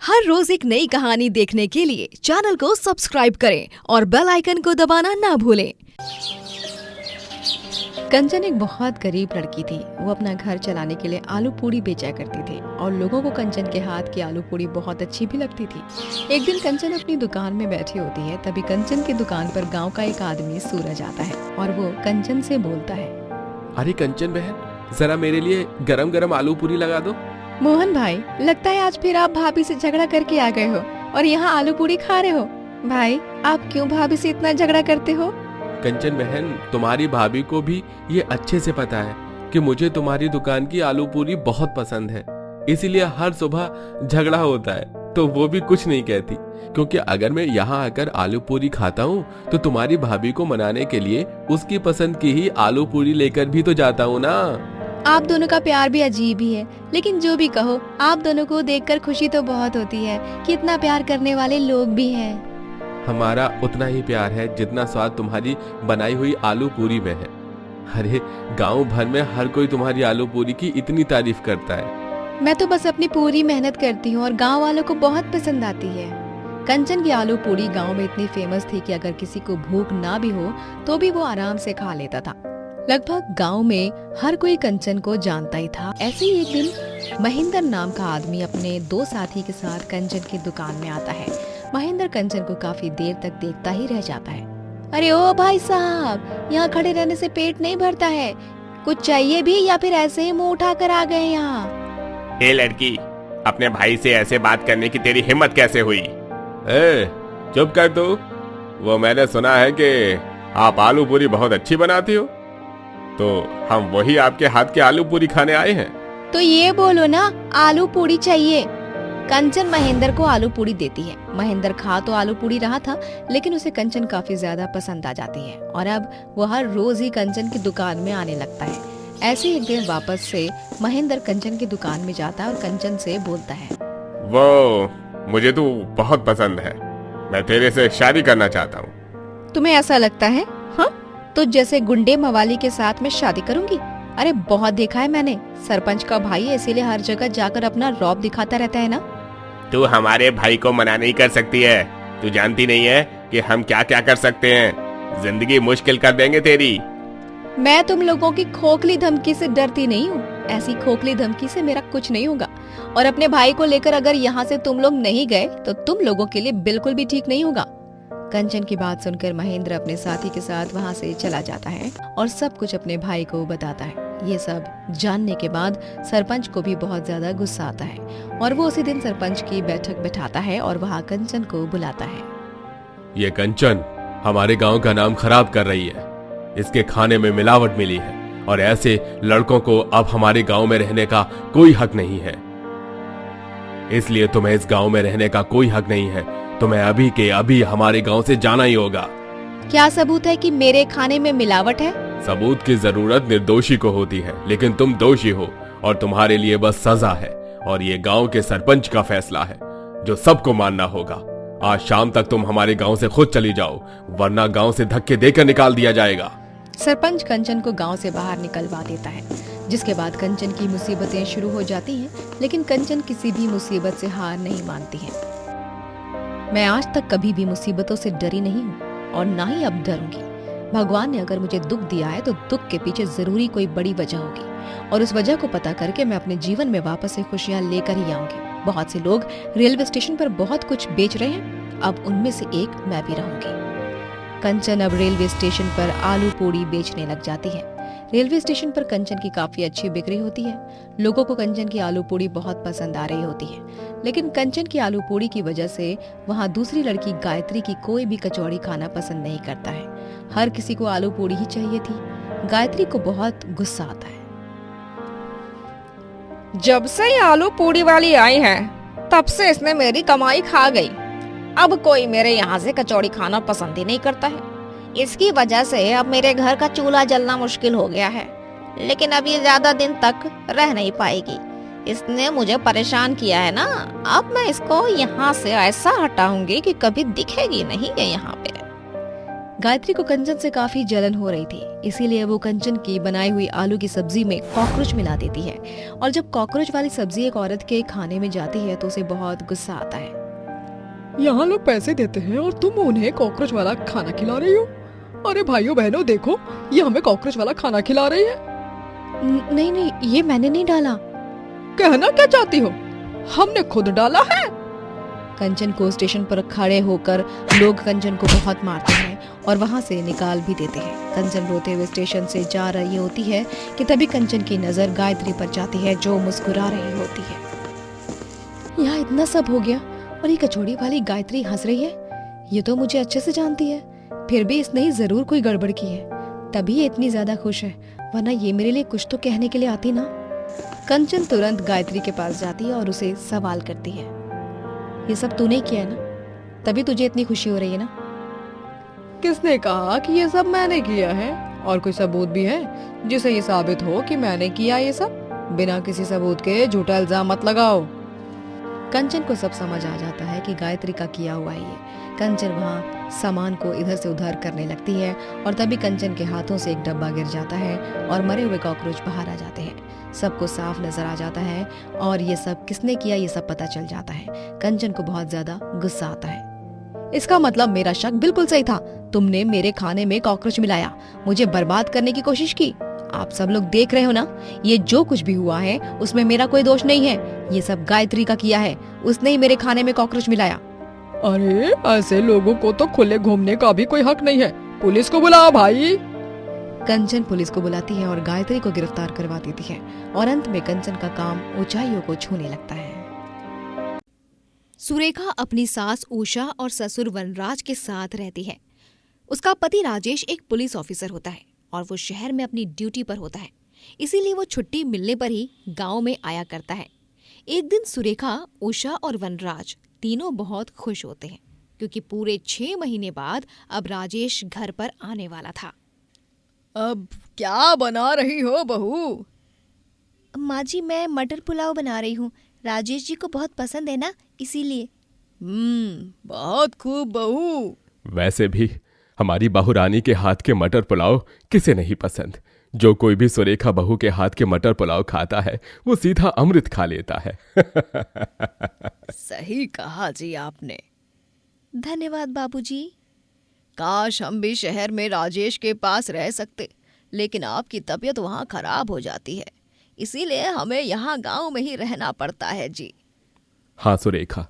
हर रोज एक नई कहानी देखने के लिए चैनल को सब्सक्राइब करें और बेल आइकन को दबाना ना भूलें। कंचन एक बहुत गरीब लड़की थी। वो अपना घर चलाने के लिए आलू पूरी बेचा करती थी और लोगों को कंचन के हाथ की आलू पूरी बहुत अच्छी भी लगती थी। एक दिन कंचन अपनी दुकान में बैठी होती है, तभी कंचन की दुकान पर गांव का एक आदमी सूरज आता है और वो कंचन से बोलता है, अरे कंचन बहन, जरा मेरे लिए गरम गरम आलू पूरी लगा दो। मोहन भाई, लगता है आज फिर आप भाभी से झगड़ा करके आ गए हो और यहाँ आलू पूरी खा रहे हो। भाई, आप क्यों भाभी से इतना झगड़ा करते हो? कंचन बहन, तुम्हारी भाभी को भी ये अच्छे से पता है कि मुझे तुम्हारी दुकान की आलू पूरी बहुत पसंद है, इसीलिए हर सुबह झगड़ा होता है, तो वो भी कुछ नहीं कहती। क्योंकि अगर मैं यहाँ आकर आलू पूरी खाता हूँ तो तुम्हारी भाभी को मनाने के लिए उसकी पसंद की ही आलू पूरी लेकर भी तो जाता हूँ ना। आप दोनों का प्यार भी अजीब ही है, लेकिन जो भी कहो, आप दोनों को देखकर खुशी तो बहुत होती है कि इतना प्यार करने वाले लोग भी हैं। हमारा उतना ही प्यार है जितना स्वाद तुम्हारी बनाई हुई आलू पूरी में है। अरे गांव भर में हर कोई तुम्हारी आलू पूरी की इतनी तारीफ करता है। मैं तो बस अपनी पूरी मेहनत करती हूँ और गांव वालों को बहुत पसंद आती है। कंचन की आलू पूरी गांव में इतनी फेमस थी कि अगर किसी को भूख ना भी हो तो भी वो आराम से खा लेता था। लगभग गांव में हर कोई कंचन को जानता ही था। ऐसे ही एक दिन महेंद्र नाम का आदमी अपने दो साथी के साथ कंचन की दुकान में आता है। महेंद्र कंचन को काफी देर तक देखता ही रह जाता है। अरे ओ भाई साहब, यहाँ खड़े रहने से पेट नहीं भरता है, कुछ चाहिए भी या फिर ऐसे ही मुंह उठा कर आ गए यहाँ? ए लड़की, अपने भाई से ऐसे बात करने की तेरी हिम्मत कैसे हुई? चुप कर तू। वो मैंने सुना है कि आप आलू पूरी बहुत अच्छी बनाती हो, तो हम वही आपके हाथ की आलू पूरी खाने आए हैं। तो ये बोलो ना, आलू पूरी चाहिए। कंचन महेंद्र को आलू पूरी देती है। महेंद्र खा तो आलू पूरी रहा था, लेकिन उसे कंचन काफी ज्यादा पसंद आ जाती है और अब वो हर रोज ही कंचन की दुकान में आने लगता है। ऐसे एक दिन वापस से महेंद्र कंचन की दुकान में जाता है और कंचन से बोलता है, वो मुझे तू बहुत पसंद है, मैं तेरे से शादी करना चाहता हूँ। तुम्हें ऐसा लगता है? हाँ, तो जैसे गुंडे मवाली के साथ मैं शादी करूंगी? अरे बहुत देखा है मैंने, सरपंच का भाई है, इसीलिए हर जगह जाकर अपना रौब दिखाता रहता है ना। तू हमारे भाई को मना नहीं कर सकती है। तू जानती नहीं है कि हम क्या क्या कर सकते हैं। जिंदगी मुश्किल कर देंगे तेरी। मैं तुम लोगों की खोखली धमकी से डरती नहीं हूँ। ऐसी खोखली धमकी से मेरा कुछ नहीं होगा। और अपने भाई को लेकर अगर यहाँ से तुम लोग नहीं गए तो तुम लोगों के लिए बिल्कुल भी ठीक नहीं होगा। कंचन की बात सुनकर महेंद्र अपने साथी के साथ वहाँ से चला जाता है और सब कुछ अपने भाई को बताता है। ये सब जानने के बाद सरपंच को भी बहुत ज्यादा गुस्सा आता है और वो उसी दिन सरपंच की बैठक बैठाता है और वहाँ कंचन को बुलाता है। ये कंचन हमारे गांव का नाम खराब कर रही है। इसके खाने में मिलावट मिली है और ऐसे लड़कों को अब हमारे गांव में रहने का कोई हक नहीं है। इसलिए तुम्हें इस गांव में रहने का कोई हक नहीं है। तुम्हें अभी के अभी हमारे गांव से जाना ही होगा। क्या सबूत है कि मेरे खाने में मिलावट है? सबूत की जरूरत निर्दोषी को होती है, लेकिन तुम दोषी हो और तुम्हारे लिए बस सजा है। और ये गांव के सरपंच का फैसला है जो सबको मानना होगा। आज शाम तक तुम हमारे गांव से खुद चली जाओ, वरना गांव से धक्के देकर निकाल दिया जाएगा। सरपंच कंचन को गांव से बाहर निकलवा देता है, जिसके बाद कंचन की मुसीबतें शुरू हो जाती हैं, लेकिन कंचन किसी भी मुसीबत से हार नहीं मानती है। मैं आज तक कभी भी मुसीबतों से डरी नहीं हूँ और ना ही अब डरूंगी। भगवान ने अगर मुझे दुख दिया है तो दुख के पीछे जरूरी कोई बड़ी वजह होगी और उस वजह को पता करके मैं अपने जीवन में वापस से खुशियाँ लेकर ही आऊंगी। बहुत से लोग रेलवे स्टेशन पर बहुत कुछ बेच रहे हैं, अब उनमें से एक मैं भी रहूंगी। कंचन अब रेलवे स्टेशन पर आलू पूरी बेचने लग जाती है। रेलवे स्टेशन पर कंचन की काफी अच्छी बिक्री होती है। लोगों को कंचन की आलू पूरी बहुत पसंद आ रही होती है, लेकिन कंचन की आलू पूरी की वजह से वहाँ दूसरी लड़की गायत्री की कोई भी कचौड़ी खाना पसंद नहीं करता है। हर किसी को आलू पूरी ही चाहिए थी। गायत्री को बहुत गुस्सा आता है। जब से ये आलू पूरी वाली आई है, तब से इसने मेरी कमाई खा गई। अब कोई मेरे यहाँ से कचौड़ी खाना पसंद ही नहीं करता है। इसकी वजह से अब मेरे घर का चूल्हा जलना मुश्किल हो गया है, लेकिन अब ये ज्यादा दिन तक रह नहीं पाएगी। इसने मुझे परेशान किया है ना, अब मैं इसको यहाँ से ऐसा हटाऊंगी कि कभी दिखेगी नहीं है यहाँ पे। गायत्री को कंचन से काफी जलन हो रही थी, इसीलिए वो कंचन की बनाई हुई आलू की सब्जी में कॉकरोच मिला देती है। और जब कॉकरोच वाली सब्जी एक औरत के खाने में जाती है तो उसे बहुत गुस्सा आता है। यहाँ लोग पैसे देते हैं और तुम उन्हें कॉकरोच वाला खाना खिला रही हो। अरे भाइयों बहनों देखो, ये हमें कॉकरोच वाला खाना खिला रही है। नहीं नहीं, ये मैंने नहीं डाला। कहना क्या चाहती हो? हमने खुद डाला है। कंचन को स्टेशन पर खड़े होकर लोग कंचन को बहुत मारते हैं और वहां से निकाल भी देते हैं। कंचन रोते हुए स्टेशन से जा रही होती है कि तभी कंचन की नजर गायत्री पर जाती है, जो मुस्कुरा रही होती है। यहाँ इतना सब हो गया और ये कचौड़ी वाली गायत्री हंस रही है। ये तो मुझे अच्छे से जानती है, फिर भी इसने ही जरूर कोई गड़बड़ की है, तभी ये इतनी ज्यादा खुश है, वरना ये मेरे लिए कुछ तो कहने के लिए आती ना। कंचन तुरंत गायत्री के पास जाती है और उसे सवाल करती है, ये सब तूने किया है ना, तभी तुझे इतनी खुशी हो रही है ना? किसने कहा कि ये सब मैंने किया है? और कोई सबूत भी है जिसे ये साबित हो कि मैंने किया ये सब? बिना किसी सबूत के झूठा इल्जाम मत लगाओ। कंचन को सब समझ आ जाता है कि गायत्री का किया हुआ है ये। कंचन वहाँ सामान को इधर से उधर करने लगती है और तभी कंचन के हाथों से एक डब्बा गिर जाता है और मरे हुए कॉकरोच बाहर आ जाते हैं। सबको साफ नजर आ जाता है और ये सब किसने किया ये सब पता चल जाता है। कंचन को बहुत ज्यादा गुस्सा आता है। इसका मतलब मेरा शक बिल्कुल सही था, तुमने मेरे खाने में कॉकरोच मिलाया, मुझे बर्बाद करने की कोशिश की। आप सब लोग देख रहे हो ना, ये जो कुछ भी हुआ है उसमें मेरा कोई दोष नहीं है, ये सब गायत्री का किया है, उसने ही मेरे खाने में कॉकरोच मिलाया। अरे ऐसे लोगों को तो खुले घूमने का भी कोई हक नहीं है, पुलिस को बुलाओ भाई। कंचन पुलिस को बुलाती है और गायत्री को गिरफ्तार करवा देती है और अंत में कंचन का काम ऊंचाइयों को छूने लगता है। सुरेखा अपनी सास उषा और ससुर वनराज के साथ रहती है। उसका पति राजेश एक पुलिस ऑफिसर होता है और वो शहर में अपनी ड्यूटी पर होता है, इसीलिए वो छुट्टी मिलने पर ही गांव में आया करता है। एक दिन सुरेखा, उषा और वनराज तीनों बहुत खुश होते हैं क्योंकि पूरे 6 महीने बाद अब राजेश घर पर आने वाला था। अब क्या बना रही हो बहू? माँ जी, मैं मटर पुलाव बना रही हूँ, राजेश जी को बहुत पसंद है ना, इसीलिए। बहुत खूब बहू। वैसे भी हमारी बहू रानी के हाथ के मटर पुलाव किसे नहीं पसंद। जो कोई भी सुरेखा बहू के हाथ के मटर पुलाव खाता है वो सीधा अमृत खा लेता है। सही कहा जी आपने। धन्यवाद बाबूजी। काश हम भी शहर में राजेश के पास रह सकते, लेकिन आपकी तबीयत वहाँ खराब हो जाती है, इसीलिए हमें यहाँ गांव में ही रहना पड़ता है जी। हाँ सुरेखा,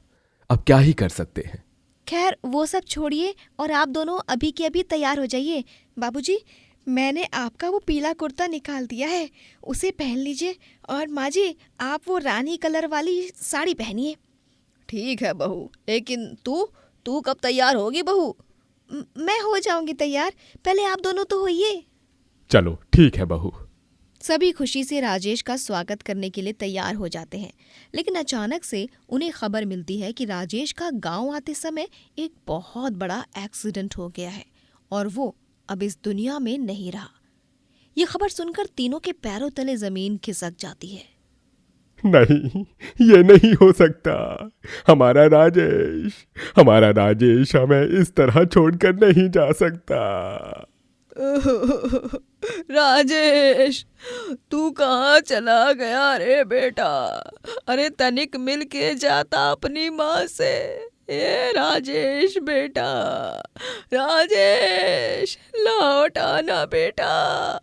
अब क्या ही कर सकते हैं। खैर वो सब छोड़िए और आप दोनों अभी के अभी तैयार हो जाइए। बाबूजी, मैंने आपका वो पीला कुर्ता निकाल दिया है, उसे पहन लीजिए, और माँ जी आप वो रानी कलर वाली साड़ी पहनिए। ठीक है बहू, लेकिन तू कब तैयार होगी बहू? मैं हो जाऊंगी तैयार, पहले आप दोनों तो होइए। चलो ठीक है बहू। सभी खुशी से राजेश का स्वागत करने के लिए तैयार हो जाते हैं, लेकिन अचानक से उन्हें खबर मिलती है कि राजेश का गांव आते समय एक बहुत बड़ा एक्सीडेंट हो गया है और वो अब इस दुनिया में नहीं रहा। ये खबर सुनकर तीनों के पैरों तले जमीन खिसक जाती है। नहीं, ये नहीं हो सकता। हमारा राजेश हमें इस तरह छोड़कर नहीं जा सकता। राजेश, तू कहाँ चला गया रे बेटा? अरे तनिक मिल के जाता अपनी माँ से। ए राजेश बेटा, राजेश लौट आना बेटा।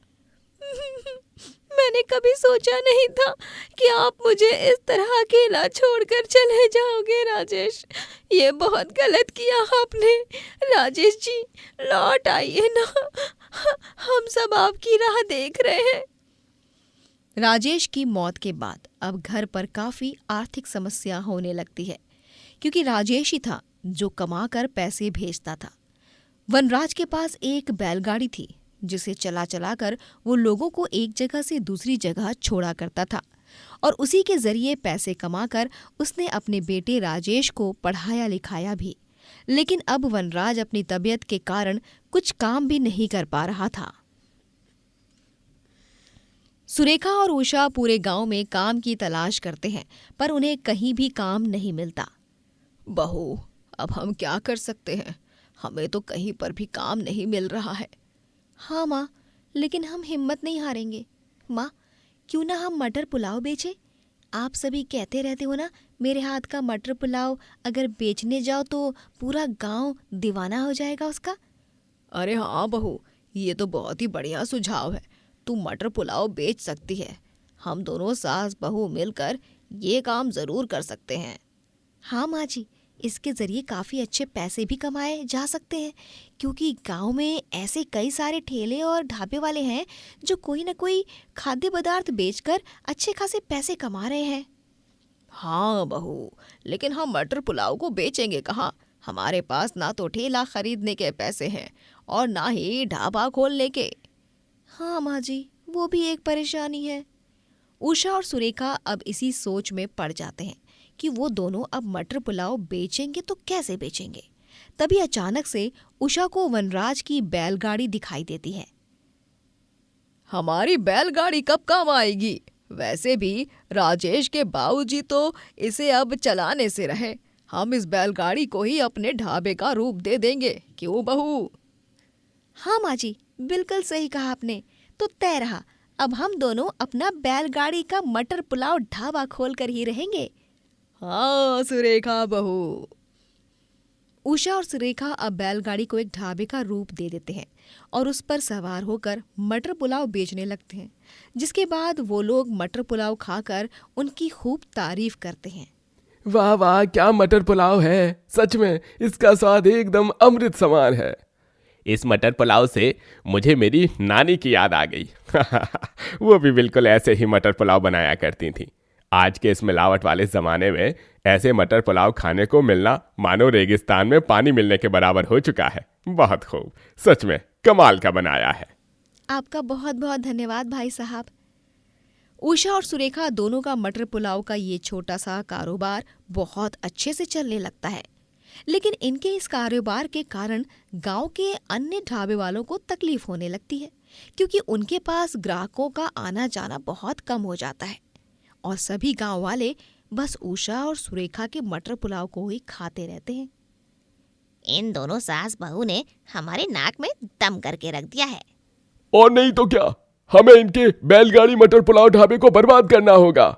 मैंने कभी सोचा नहीं था कि आप मुझे इस तरह अकेला छोड़कर चले जाओगे राजेश, ये बहुत गलत किया आपने। राजेश जी लौट आइए ना, हम सब आपकी राह देख रहे हैं। राजेश की मौत के बाद अब घर पर काफी आर्थिक समस्या होने लगती है, क्योंकि राजेश ही था जो कमाकर पैसे भेजता था। वनराज के पास एक बैलगाड़ी थी जिसे चला चला कर वो लोगों को एक जगह से दूसरी जगह छोड़ा करता था, और उसी के जरिए पैसे कमाकर उसने अपने बेटे राजेश को पढ़ाया लिखाया भी। लेकिन अब वनराज अपनी तबीयत के कारण कुछ काम भी नहीं कर पा रहा था। सुरेखा और उषा पूरे गांव में काम की तलाश करते हैं, पर उन्हें कहीं भी काम नहीं मिलता। बहू, अब हम क्या कर सकते हैं? हमें तो कहीं पर भी काम नहीं मिल रहा है। हाँ माँ, लेकिन हम हिम्मत नहीं हारेंगे। माँ, क्यों ना हम मटर पुलाव बेचें? आप सभी कहते रहते हो ना, मेरे हाथ का मटर पुलाव अगर बेचने जाओ तो पूरा गांव दीवाना हो जाएगा उसका। अरे हाँ बहू, ये तो बहुत ही बढ़िया सुझाव है। तू मटर पुलाव बेच सकती है। हम दोनों सास बहू मिलकर ये काम जरूर कर सकते हैं। हाँ माँ जी, इसके ज़रिए काफ़ी अच्छे पैसे भी कमाए जा सकते हैं, क्योंकि गांव में ऐसे कई सारे ठेले और ढाबे वाले हैं जो कोई ना कोई खाद्य पदार्थ बेचकर अच्छे खासे पैसे कमा रहे हैं। हाँ बहू, लेकिन हम मटर पुलाव को बेचेंगे कहाँ? हमारे पास ना तो ठेला खरीदने के पैसे हैं और ना ही ढाबा खोलने के। हाँ माँ जी, वो भी एक परेशानी है। उषा और सुरेखा अब इसी सोच में पड़ जाते हैं कि वो दोनों अब मटर पुलाव बेचेंगे तो कैसे बेचेंगे। तभी अचानक से उषा को वनराज की बैलगाड़ी दिखाई देती है। हमारी बैलगाड़ी कब काम आएगी? वैसे भी राजेश के बाबूजी तो इसे अब चलाने से रहे। हम इस बैलगाड़ी को ही अपने ढाबे का रूप दे देंगे, क्यों बहू? हाँ माँ जी, बिल्कुल सही कहा आपने। तो तय रहा, अब हम दोनों अपना बैलगाड़ी का मटर पुलाव ढाबा खोल कर ही रहेंगे। हाँ सुरेखा बहू। उषा और सुरेखा अब बैलगाड़ी को एक ढाबे का रूप दे देते हैं और उस पर सवार होकर मटर पुलाव बेचने लगते हैं, जिसके बाद वो लोग मटर पुलाव खाकर उनकी खूब तारीफ करते हैं। वाह वाह, क्या मटर पुलाव है, सच में इसका स्वाद एकदम अमृत समान है। इस मटर पुलाव से मुझे मेरी नानी की याद आ गई। वो भी बिल्कुल ऐसे ही मटर पुलाव बनाया करती थी। आज के इस मिलावट वाले ज़माने में ऐसे मटर पुलाव खाने को मिलना मानो रेगिस्तान में पानी मिलने के बराबर हो चुका है। बहुत खूब, सच में कमाल का बनाया है। आपका बहुत बहुत धन्यवाद भाई साहब। उषा और सुरेखा दोनों का मटर पुलाव का ये छोटा सा कारोबार बहुत अच्छे से चलने लगता है, लेकिन इनके इस कारोबार के कारण गांव के अन्य ढाबे वालों को तकलीफ होने लगती है, क्योंकि उनके पास ग्राहकों का आना जाना बहुत कम हो जाता है और सभी गांव वाले बस उषा और सुरेखा के मटर पुलाव को ही खाते रहते हैं। इन दोनों सास बहू ने हमारे नाक में दम करके रख दिया है। और नहीं तो क्या, हमें इनके बैलगाड़ी मटर पुलाव ढाबे को बर्बाद करना होगा।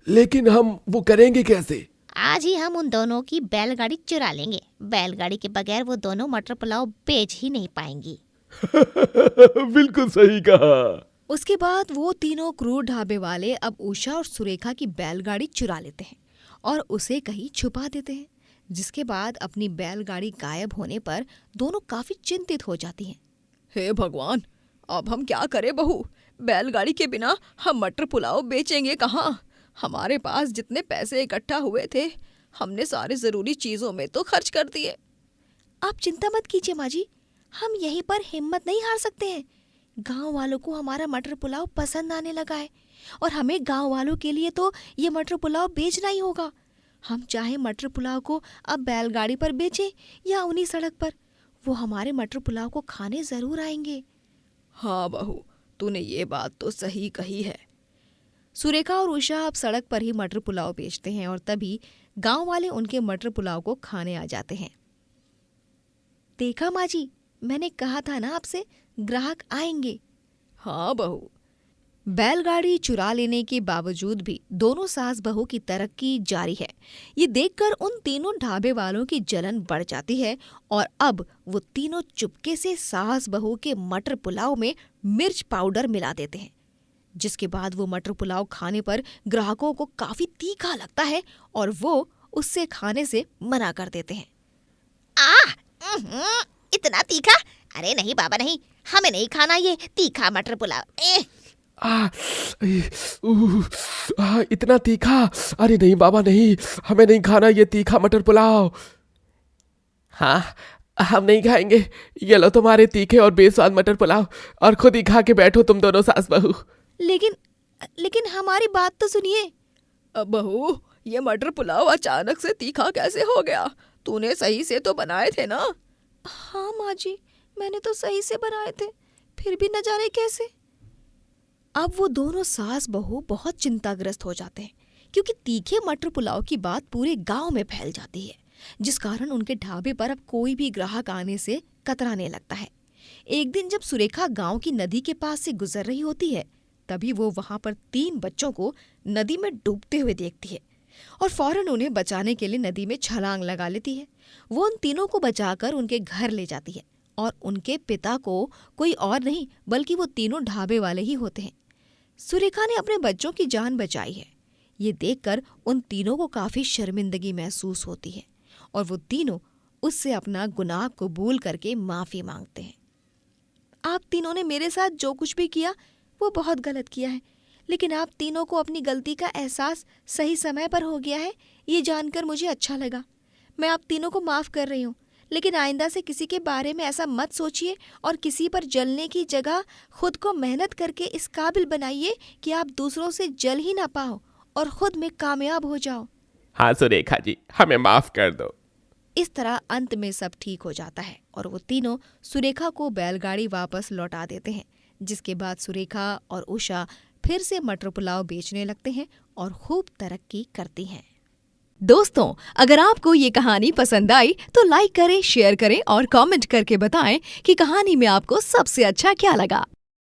लेकिन हम वो करेंगे कैसे? आज ही हम उन दोनों की बैलगाड़ी चुरा लेंगे। बैलगाड़ी के बगैर वो दोनों मटर पुलाव बेच ही नहीं पाएंगी। बिल्कुल सही कहा। उसके बाद वो तीनों क्रूर ढाबे वाले अब उषा और सुरेखा की बैलगाड़ी चुरा लेते हैं और उसे कहीं छुपा देते हैं, जिसके बाद अपनी बैलगाड़ी गायब होने पर दोनों काफी चिंतित हो जाती हैं। हे भगवान, अब हम क्या करें बहू? बैलगाड़ी के बिना हम मटर पुलाव बेचेंगे कहाँ? हमारे पास जितने पैसे इकट्ठा हुए थे, हमने सारे जरूरी चीजों में तो खर्च कर दिए। आप चिंता मत कीजिए माँ जी, हम यहीं पर हिम्मत नहीं हार सकते हैं। गांव वालों को हमारा मटर पुलाव पसंद आने लगा है और हमें गांव वालों के लिए तो ये मटर पुलाव बेचना ही होगा। हम चाहे मटर पुलाव को अब बैलगाड़ी पर बेचें या उन्हीं सड़क पर, वो हमारे मटर पुलाव को खाने जरूर आएंगे। हाँ बहू, तूने ये बात तो सही कही है। सुरेखा और उषा अब सड़क पर ही मटर पुलाव बेचते हैं और तभी गांव वाले उनके मटर पुलाव को खाने आ जाते हैं। देखा माँ जी, मैंने कहा था ना आपसे, ग्राहक आएंगे। हाँ बहू। बैलगाड़ी चुरा लेने के बावजूद भी दोनों सास बहू की तरक्की जारी है। ये देखकर उन तीनों ढाबे वालों की जलन बढ़ जाती है और अब वो तीनों चुपके से सास बहू के मटर पुलाव में मिर्च पाउडर मिला देते हैं, जिसके बाद वो मटर पुलाव खाने पर ग्राहकों को काफी तीखा लगता है और वो उससे खाने से मना कर देते हैं। इतना तीखा? अरे नहीं बाबा नहीं, हमें नहीं खाना ये तीखा मटर पुलाव। इतना तीखा? अरे नहीं बाबा नहीं, हमें नहीं खाना ये तीखा मटर पुलाव। हाँ, हम नहीं खाएंगे। ये लो तुम्हारे तीखे और बेस्वाद मटर पुलाव और खुद ही खा के बैठो तुम दोनों सास बहू। लेकिन हमारी बात तो सुनिए। बहू, ये मटर पुलाव अचानक से तीखा कैसे हो गया? तूने सही से तो बनाए थे ना? हाँ माँ जी, मैंने तो सही से बनाए थे, फिर भी न जाने कैसे। अब वो दोनों सास बहू बहुत चिंताग्रस्त हो जाते हैं, क्योंकि तीखे मटर पुलाव की बात पूरे गांव में फैल जाती है जिस कारण उनके ढाबे पर अब कोई भी ग्राहक आने से कतराने लगता है। एक दिन जब सुरेखा गांव की नदी के पास से गुजर रही होती है, तभी वो वहां पर 3 बच्चों को नदी में डूबते हुए देखती है और फौरन उन्हें बचाने के लिए नदी में छलांग लगा लेती है। वो उन तीनों को बचाकर उनके घर ले जाती है और उनके पिता को कोई और नहीं बल्कि वो तीनों ढाबे वाले ही होते हैं। सुरेखा ने अपने बच्चों की जान बचाई है। ये देखकर उन तीनों को काफी शर्मिंदगी महसूस होती है और वो तीनों उससे अपना गुनाह कबूल करके माफी मांगते हैं। आप तीनों ने मेरे साथ जो कुछ भी किया वो बहुत गलत किया है, लेकिन आप तीनों को अपनी गलती का एहसास सही समय पर हो गया है, ये जानकर मुझे अच्छा लगा। मैं आप तीनों को माफ कर रही हूँ, लेकिन आइंदा से किसी के बारे में ऐसा मत सोचिए और किसी पर जलने की जगह खुद को मेहनत करके इस काबिल बनाइए कि आप दूसरों से जल ही ना पाओ और खुद में कामयाब हो जाओ। हाँ सुरेखा जी, हमें माफ कर दो। इस तरह अंत में सब ठीक हो जाता है और वो तीनों सुरेखा को बैलगाड़ी वापस लौटा देते हैं, जिसके बाद सुरेखा और उषा फिर से मटर पुलाव बेचने लगते हैं और खूब तरक्की करती हैं। दोस्तों, अगर आपको ये कहानी पसंद आई तो लाइक करें, शेयर करें और कमेंट करके बताएं कि कहानी में आपको सबसे अच्छा क्या लगा।